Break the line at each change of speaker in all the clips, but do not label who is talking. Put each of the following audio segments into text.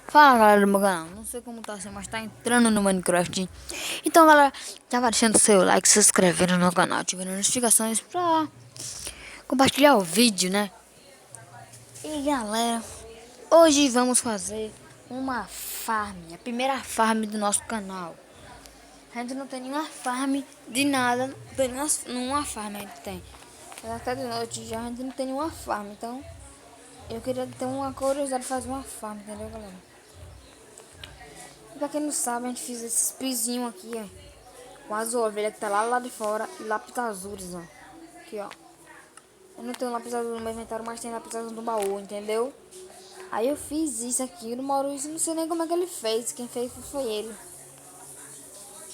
Fala galera do meu canal, não sei como tá assim, mas tá entrando no Minecraft. Então galera, já vai deixando seu like, se inscrevendo no meu canal, ativando as notificações pra compartilhar o vídeo, né? E galera, hoje vamos fazer uma farm, a primeira farm do nosso canal. A gente não tem nenhuma farm de nada, não tem nenhuma farm a gente tem. Até de noite já a gente não tem nenhuma farm, então eu queria ter uma curiosidade de fazer uma farm, entendeu galera? Pra quem não sabe, a gente fez esses pisinhos aqui, ó. Com as ovelhas que tá lá de fora e lápis azuis, ó. Aqui, ó. Eu não tenho lápis azul no meu inventário, mas tem lápis azul no baú, entendeu? Aí eu fiz isso aqui no Maurício, não sei nem como é que ele fez. Quem fez foi ele.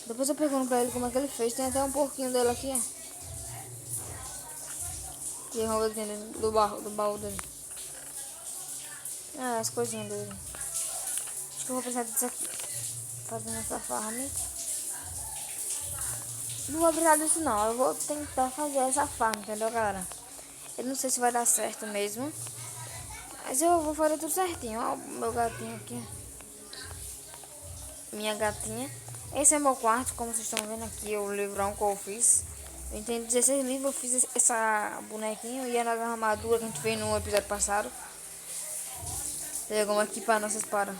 Depois eu pergunto pra ele como é que ele fez. Tem até um porquinho dele aqui, ó. Que vamos ver dentro do baú dele. Ah, as coisinhas dele. Acho que eu vou precisar disso aqui. Fazendo essa farm. Não vou precisar disso não, eu vou tentar fazer essa farm, entendeu galera? Eu não sei se vai dar certo mesmo, mas eu vou fazer tudo certinho. Ó, o meu gatinho aqui, minha gatinha. Esse é meu quarto, como vocês estão vendo aqui, o livrão que eu fiz. Eu tenho 16 livros, eu fiz essa bonequinha e a armadura que a gente fez no episódio passado. Pegamos aqui para nossas para.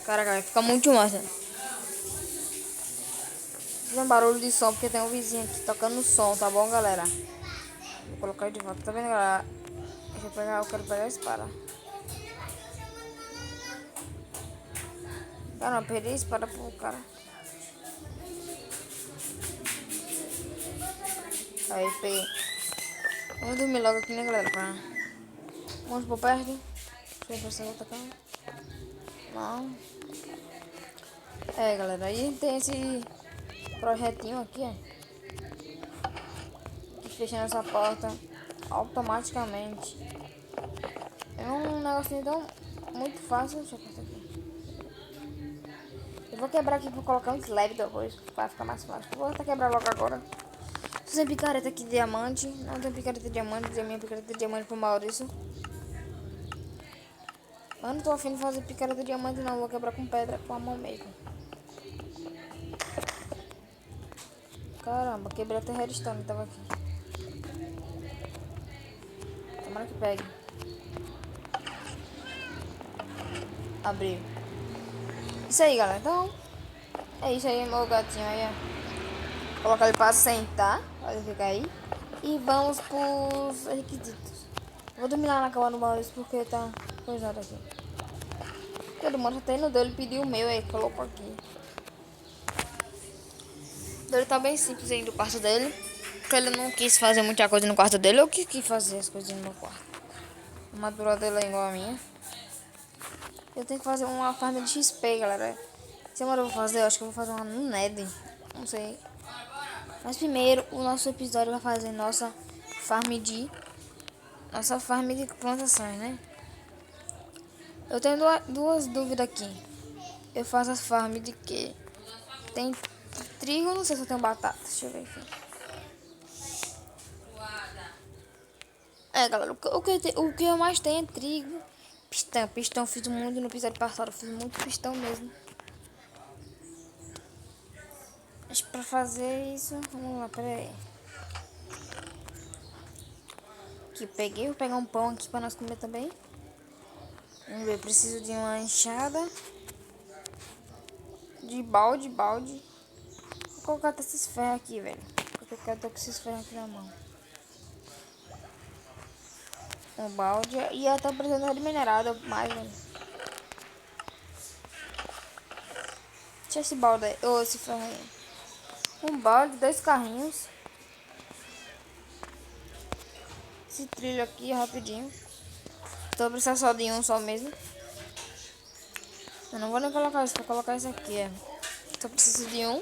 Caraca, fica muito massa. Tem um barulho de som porque tem um vizinho aqui tocando som, tá bom galera? Vou colocar ele de volta, tá vendo galera? Eu quero pegar a espada. Cara, perdi a espada pro cara. Aí peguei. Vamos dormir logo aqui, né galera? Vamos por perto. Deixa eu ver se outra cama. Não. É galera, aí tem esse projetinho aqui, ó. Que fechando essa porta automaticamente. É um negocinho tão muito fácil. Deixa eu passar aqui. Eu vou quebrar aqui pra colocar um slab depois. Vai ficar mais fácil. Vou até quebrar logo agora. Sem picareta aqui de diamante. Não tem picareta de diamante. Dizer minha picareta de diamante pro Maurício. Eu não tô afim de fazer picareta de diamante não. Vou quebrar com pedra com a mão mesmo. Caramba, quebrei até redstone que tava aqui. Tomara que pegue. Abriu. Isso aí, galera. Então, é isso aí, meu gatinho aí, ó. Colocar ele pra sentar. Pode ficar aí. E vamos pros requisitos. Vou dormir lá na cama do Maurício porque tá coisado aqui. Todo mundo tá indo dele, pediu o meu aí, colocou aqui. Ele tá bem simples aí do quarto dele. Porque ele não quis fazer muita coisa no quarto dele. Eu que quis fazer as coisas no meu quarto. A armadura dele é igual a minha. Eu tenho que fazer uma farm de XP, galera. Se eu vou fazer, eu acho que eu vou fazer uma no Nether. Não sei. Mas primeiro, o nosso episódio vai fazer nossa farm de plantações, né? Eu tenho duas dúvidas aqui. Eu faço as farm de quê? Tem trigo, não sei se eu tenho batata. Deixa eu ver aqui. É, galera, o que eu mais tenho é trigo. Pistão. Pistão eu fiz muito no episódio passado. Eu fiz muito pistão mesmo. Mas pra fazer isso, vamos lá, pera aí. Aqui, peguei. Vou pegar um pão aqui pra nós comer também. Vamos ver, preciso de uma enxada. De balde. Vou colocar até esses ferros aqui, velho. Porque eu quero ter com esses ferros aqui na mão. Um balde. E eu tô precisando de minerada mais, velho. Deixa esse balde aí. Ou esse ferro aí. Um balde, 2 carrinhos. Esse trilho aqui, rapidinho. Tô precisando só de um só mesmo. Eu não vou nem colocar isso, vou colocar isso aqui, é. Só preciso de um.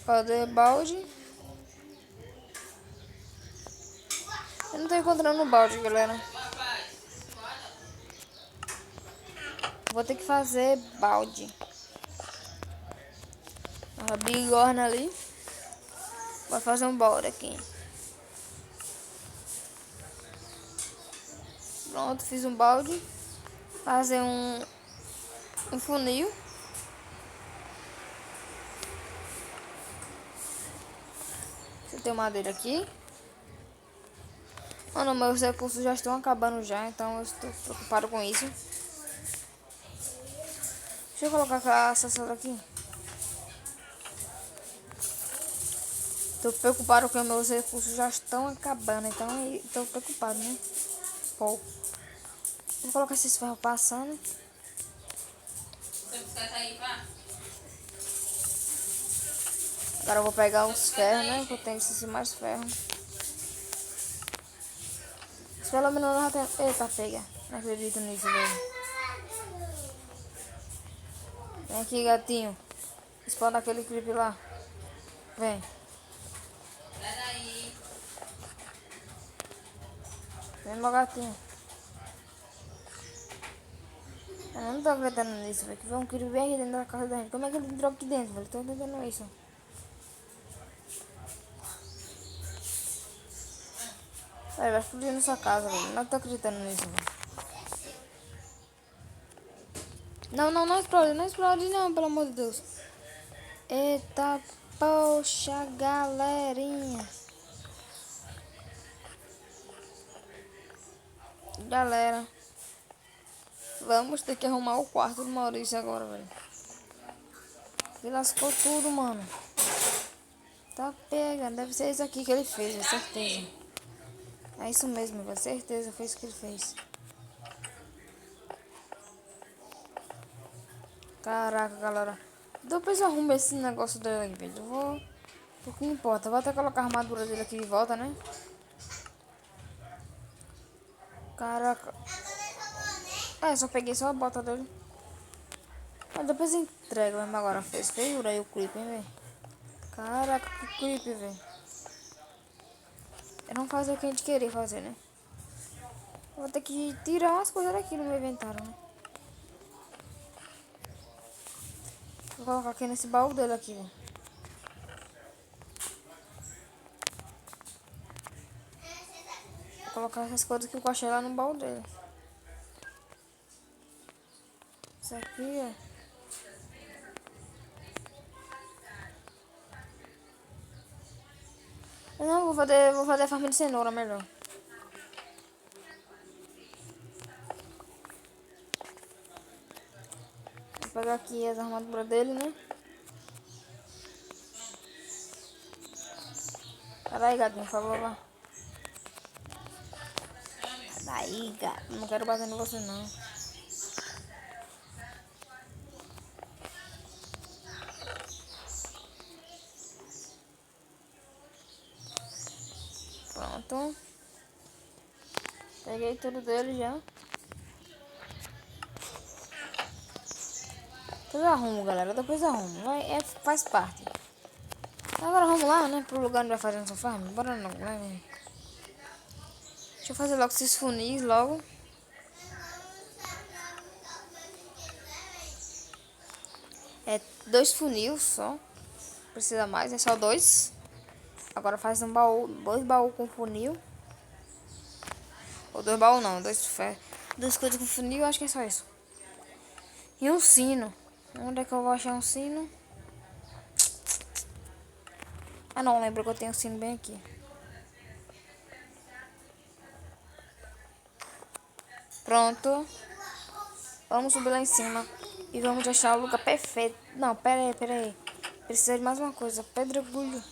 Cadê balde? Eu não tô encontrando o balde, galera. Vou ter que fazer balde. A bigorna ali. Vai fazer um balde aqui. Pronto, fiz um balde. Fazer um funil. Você tem madeira aqui. Mano, meus recursos já estão acabando já, então eu estou preocupado com isso. Deixa eu colocar aquela acessória aqui. Tô preocupado porque meus recursos já estão acabando, então tô preocupado, né? Pô. Vou colocar esses ferros passando. Agora eu vou pegar os ferros, né? Que eu tenho esses mais ferros. Se pelo menos não tem... Eita, pega. Não acredito nisso, velho. Vem aqui, gatinho. Espalha aquele clipe lá. Vem. Vem, meu gatinho. Eu não tô acreditando nisso, velho. Que vem um clipe bem aqui dentro da casa da gente. Como é que ele entrou aqui dentro, velho? Tô entendendo isso. Velho, vai explodir nessa casa, velho. Não tô acreditando nisso, velho. Não, não explode, não explode não, pelo amor de Deus. Eita, poxa, galerinha. Galera, vamos ter que arrumar o quarto do Maurício agora, velho. Ele lascou tudo, mano. Tá pegando, deve ser isso aqui que ele fez, com certeza. É isso mesmo, velho, certeza, foi isso que ele fez. Caraca, galera. Depois eu arrumo esse negócio dele aí, velho. Eu vou... O que importa? Eu vou até colocar a armadura dele aqui de volta, né? Caraca. É, só peguei só a bota dele. Mas depois entrega, mas agora fez feiura aí o clipe, hein, velho. Caraca, que clipe, velho. Eu não fazer o que a gente queria fazer, né? Vou ter que tirar umas coisas daqui no meu inventário, né? Vou colocar aqui nesse baú dele aqui, velho. Vou colocar essas coisas que eu achei lá no baú dele. Isso aqui, ó. Eu não, vou fazer a farm de cenoura melhor. Vou pegar aqui as armaduras dele, né? Peraí, gatinho, por favor, lá. Daí, gato. Não quero bater em você, não. Pronto. Peguei tudo dele já. Depois eu arrumo, galera. Depois eu arrumo. Faz parte. Agora vamos lá, né? Pro lugar onde vai fazer nossa farm. Bora não, né? Deixa eu fazer logo esses funis logo. É 2 funil só. Precisa mais, é só 2. Agora faz um baú, 2 baús com funil. Ou 2 baús não, 2 coisas com funil, acho que é só isso. E um sino. Onde é que eu vou achar um sino? Ah não, lembro que eu tenho um sino bem aqui. Pronto. Vamos subir lá em cima. E vamos achar o lugar perfeito. Não, pera aí. Precisa de mais uma coisa. Pedregulho.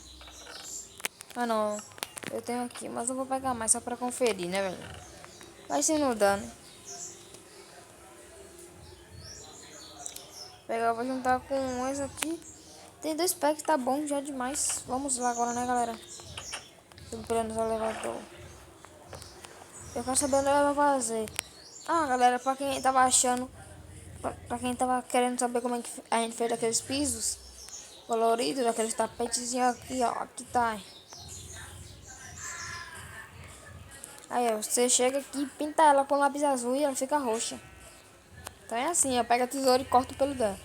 Ah não. Eu tenho aqui, mas eu vou pegar mais só pra conferir, né, velho? Vai se não dá, né? Pegar, vou juntar com esse aqui. Tem 2 packs, tá bom, já é demais. Vamos lá agora, né, galera? Subindo o elevador. Eu quero saber onde ela vai fazer. Ah, galera, pra quem tava achando... Pra quem tava querendo saber como é que a gente fez aqueles pisos coloridos, aqueles tapetezinhos aqui, ó. Aqui tá. Aí, ó, você chega aqui e pinta ela com lápis azul e ela fica roxa. Então é assim, ó. Pega a tesoura e corta o pelo dela.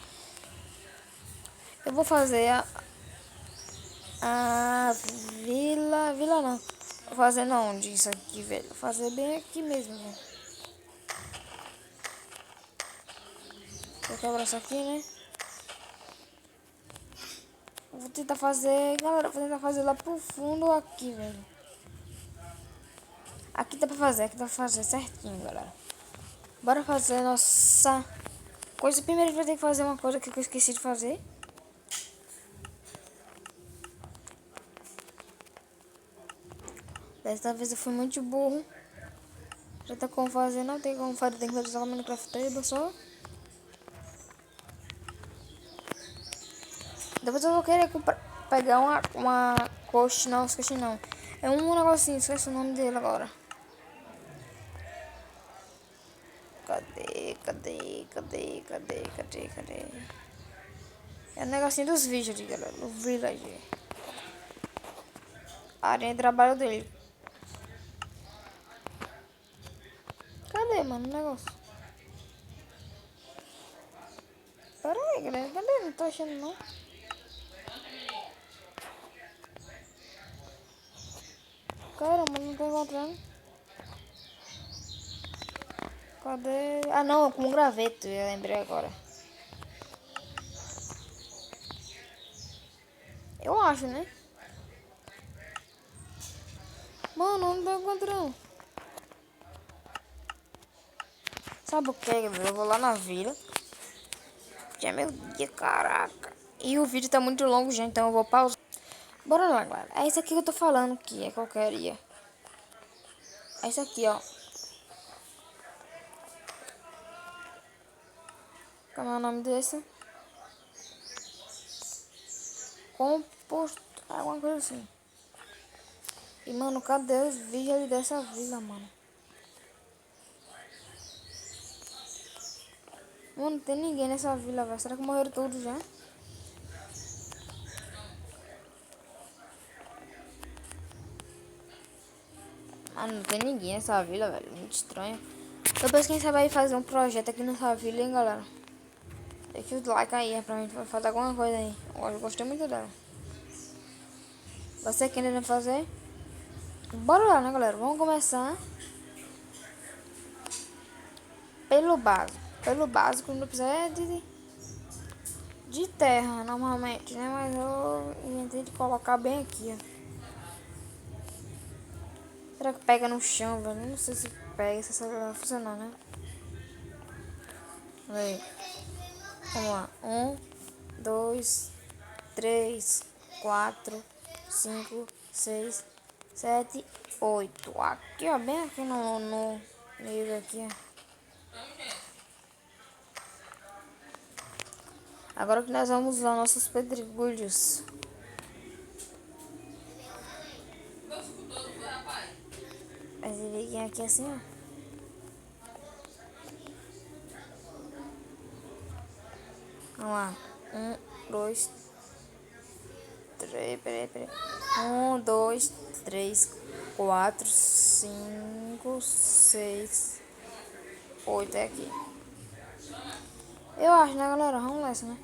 Eu vou fazer a vila não. Vou fazer não, onde isso aqui, velho. Vou fazer bem aqui mesmo, velho. Vou quebrar isso aqui, né? Vou tentar fazer, galera, vou tentar fazer lá pro fundo aqui, velho. Aqui aqui dá pra fazer certinho, galera. Bora fazer nossa coisa. Primeiro a gente vai ter que fazer uma coisa que eu esqueci de fazer. Dessa vez eu fui muito burro. Já tá como fazer, não tem como fazer, tem que fazer só no Minecraft Table só. Depois eu vou querer pegar uma coxa, não, esqueci não. É um negocinho, esqueci o nome dele agora. Cadê? É o negocinho dos vídeos, galera, do Village. A área de trabalho dele. Cadê, mano, o negócio? Pera aí, galera, cadê? Não tô achando, não. Caramba, não tô encontrando. Cadê? Ah, não, com um graveto, eu lembrei agora. Eu acho, né? Mano, não tô encontrando. Sabe o que, galera? Eu vou lá na vila. Já é meu dia, caraca. E o vídeo tá muito longo já, então eu vou pausar. Bora lá, galera. É isso aqui que eu tô falando que é qualquer. É isso aqui, ó. Como é o nome desse? Composto. Alguma coisa assim. E, mano, cadê os vídeos ali dessa vila, mano? Mano, não tem ninguém nessa vila, velho. Será que morreram todos já? Mano, não tem ninguém nessa vila, velho. Muito estranho. Depois quem sabe aí fazer um projeto aqui nessa vila, hein, galera. Deixa o like aí, pra mim fazer alguma coisa aí. Eu gostei muito dela. Você querendo fazer? Bora lá, né, galera? Vamos começar pelo básico. Pelo básico não precisa de terra, normalmente, né? Mas eu inventei de colocar bem aqui, ó. Será que pega no chão, velho? Não sei se pega, se vai funcionar, né? Aí. Vamos lá. 2, 3, 4, 5, 6, 7, 8. Aqui, ó, bem aqui no nível aqui, ó. Agora que nós vamos usar nossos pedregulhos. Mas ele vem aqui assim, ó. Vamos lá. 2, 3, peraí. 2, 3, 4, 5, 6, 8 é aqui. Eu acho, né, galera? Vamos nessa, né?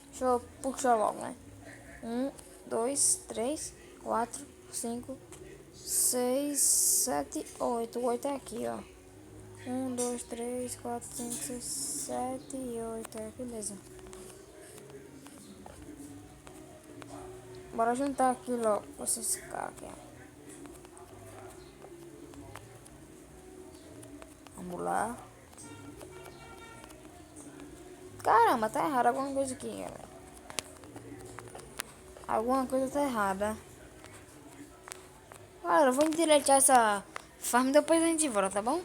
Deixa eu puxar logo, né? 2, 3, 4, 5, 6, 7, 8. O 8 é aqui, ó. 2, 3, 4, 5, 6, 7 e 8. É, beleza. Bora juntar aqui logo esses caras aqui, ó. Vamos lá. Caramba, tá errado alguma coisa aqui, galera. Alguma coisa tá errada. Galera, eu vou endireitar essa farm, depois a gente volta, tá bom?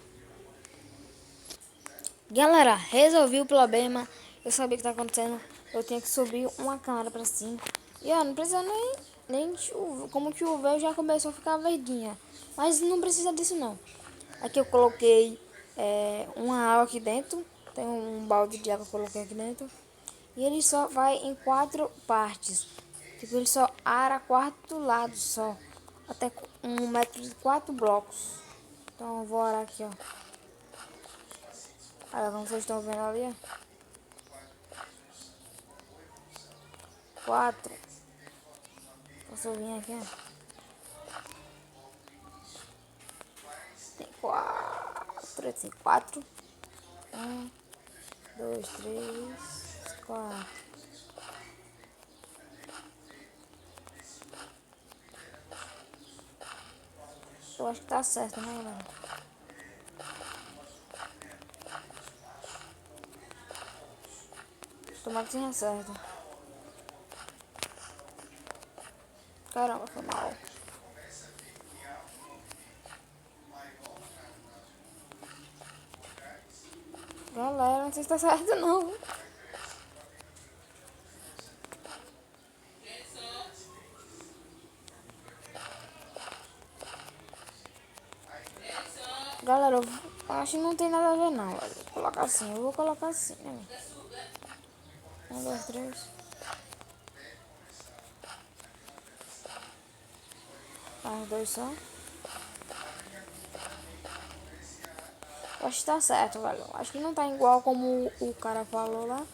Galera, resolvi o problema. Eu sabia o que tá acontecendo. Eu tenho que subir uma câmera pra cima. E ó, não precisa nem chover. Como choveu, já começou a ficar verdinha. Mas não precisa disso não. Aqui eu coloquei uma água aqui dentro. Tem um balde de água que eu coloquei aqui dentro. E ele só vai em 4 partes. Tipo, ele só ara 4 lados só. Até 1 metro de 4 blocos. Então eu vou arar aqui, ó. Olha, como vocês estão vendo ali, ó. 4. Posso vir aqui, ó. Tem 4. Tem 4. Um, dois, três, quatro. Eu acho que tá certo, né, galera? Tomara que tenha certo. Caramba, foi mal. Galera, não sei se tá certo não. Galera, eu acho que não tem nada a ver não. Vou colocar assim, eu vou colocar assim, né? Um, dois, três. Mais dois só. Eu acho que tá certo, velho. Acho que não tá igual como o cara falou lá.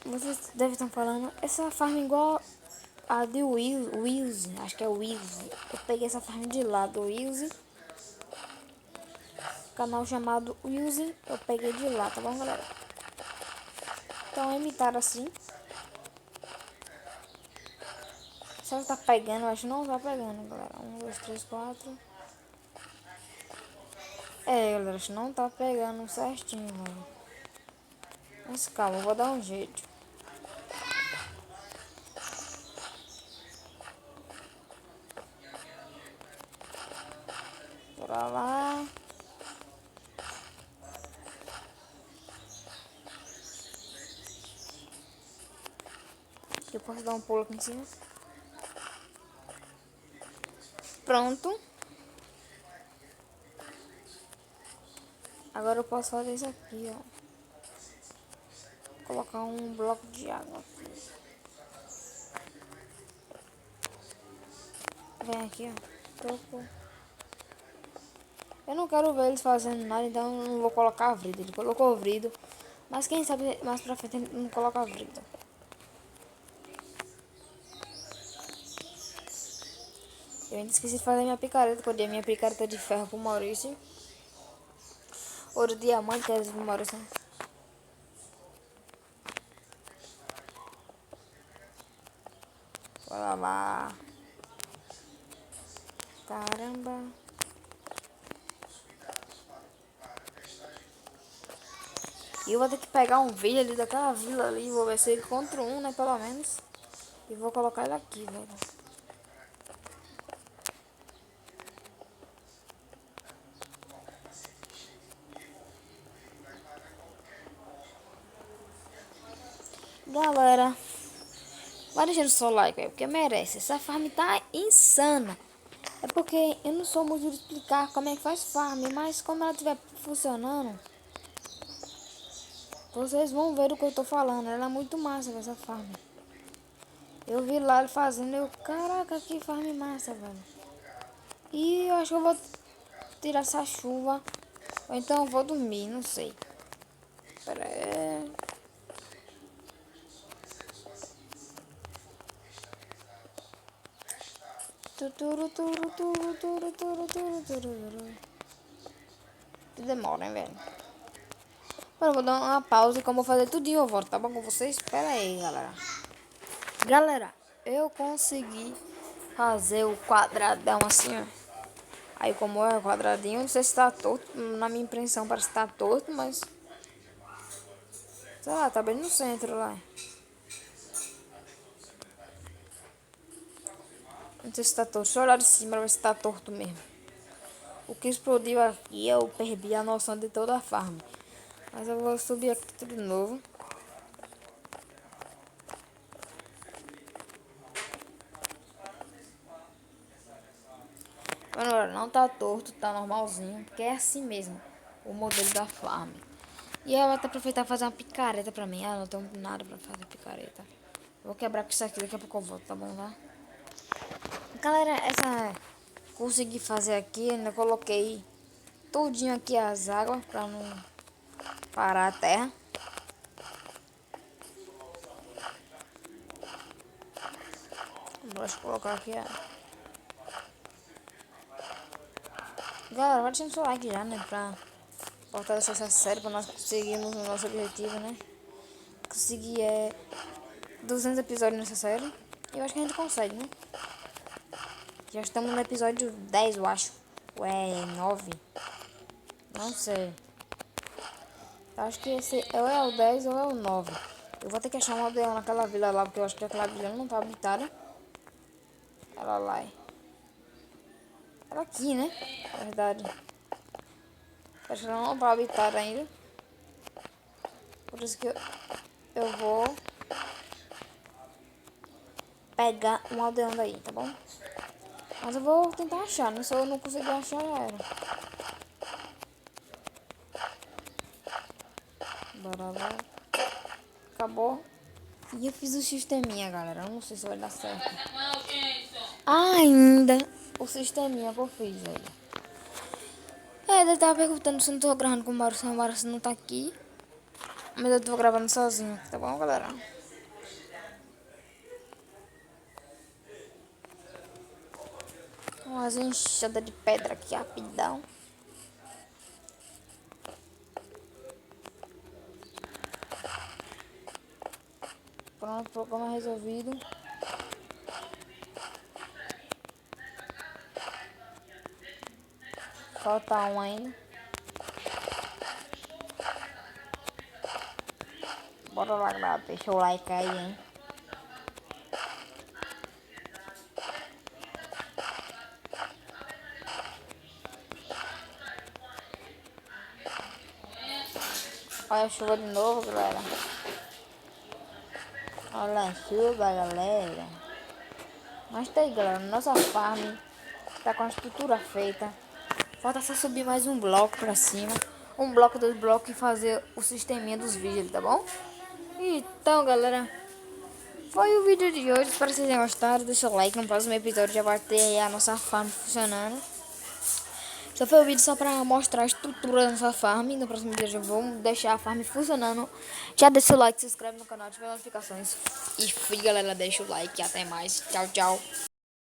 Vocês devem estar falando, essa farm igual a de Wills, acho que é Wills. Eu peguei essa farm de lá do Wills. Canal chamado Wills, eu peguei de lá, tá bom, galera? Então imitaram assim. Será que tá pegando? Eu acho que não tá pegando, galera. Um, dois, três, quatro. Galera, acho que não tá pegando certinho, velho. Mas calma, eu vou dar um jeito. Bora lá. Eu posso dar um pulo aqui em cima. Pronto. Agora eu posso fazer isso aqui, ó. Colocar um bloco de água aqui. Vem aqui, ó. Topo. Eu não quero ver eles fazendo nada, então eu não vou colocar vrido. Ele colocou vrido. Mas quem sabe mais pra frente ele não coloca vrido. Eu ainda esqueci de fazer minha picareta, que eu dei minha picareta de ferro pro Maurício. Ouro diamante, que é pro Maurício. Bora lá. Caramba. E eu vou ter que pegar um vídeo ali daquela vila ali. Vou ver se eu encontro um, né, pelo menos. E vou colocar ele aqui, velho. Galera, vai deixando o seu like, velho, porque merece. Essa farm tá insana. É porque eu não sou muito de explicar como é que faz farm, mas quando ela estiver funcionando, vocês vão ver o que eu tô falando. Ela é muito massa, essa farm. Eu vi lá ele fazendo, caraca, que farm massa, velho. E eu acho que eu vou tirar essa chuva, ou então eu vou dormir, não sei. Pera aí. Demora, hein, velho. Agora eu vou dar uma pausa e como eu vou fazer tudinho eu volto, tá bom com vocês? Espera aí, galera. Galera, eu consegui fazer o quadradão assim, ó. Aí como é o quadradinho, não sei se tá torto. Na minha impressão parece que tá torto, mas... sei lá, tá bem no centro lá. Não sei se tá torto. Deixa eu olhar de cima pra ver se tá torto mesmo. O que explodiu aqui, eu perdi a noção de toda a farm. Mas eu vou subir aqui tudo de novo. Agora não tá torto, tá normalzinho. Porque é assim mesmo, o modelo da farm. E ela vai aproveitar e fazer uma picareta pra mim. Ah, não tenho nada pra fazer picareta. Vou quebrar com isso aqui, daqui a pouco eu volto, tá bom, tá? Galera, essa... consegui fazer aqui, ainda coloquei tudinho aqui as águas pra não parar a terra. Vou colocar aqui, ó. Galera, vai deixando seu like já, né? Pra fortalecer essa série para nós conseguirmos o nosso objetivo, né? Conseguir 200 episódios nessa série. Eu acho que a gente consegue, né? Já estamos no episódio 10, eu acho. Ué, 9. Não sei. Eu acho que esse ou é o 10 ou é o 9. Eu vou ter que achar uma aldeia naquela vila lá, porque eu acho que aquela vila não tá habitada. Ela lá é. Ela aqui, né? Na verdade. Acho que ela não tá habitada ainda. Por isso que eu vou pegar um aldeão daí, tá bom? Mas eu vou tentar achar, né? Se eu não conseguir achar, já era. Bora lá. Acabou. E eu fiz o sisteminha, galera. Eu não sei se vai dar certo. Ainda o sisteminha que eu fiz aí. Ele tava perguntando se eu não tô gravando com o Maurício. O Maurício não tá aqui. Mas eu tô gravando sozinho, tá bom, galera? Umas enxadas de pedra aqui, rapidão. Pronto, problema resolvido. Falta um ainda. Bora lá, galera. Deixa o like aí, hein? Olha a chuva de novo, galera. Olha a chuva, galera. Mas tá aí, galera. Nossa farm tá com a estrutura feita. Falta só subir mais um bloco pra cima. Um bloco, dois blocos e fazer o sisteminha dos vídeos, tá bom? Então, galera, foi o vídeo de hoje. Espero que vocês tenham gostado. Deixa o like. No próximo episódio já vai ter aí a nossa farm funcionando. Só foi o vídeo só pra mostrar a estrutura da nossa farm. No próximo vídeo já vou deixar a farm funcionando. Já deixa o like, se inscreve no canal, ativa as notificações. E fui, galera. Deixa o like. Até mais. Tchau, tchau.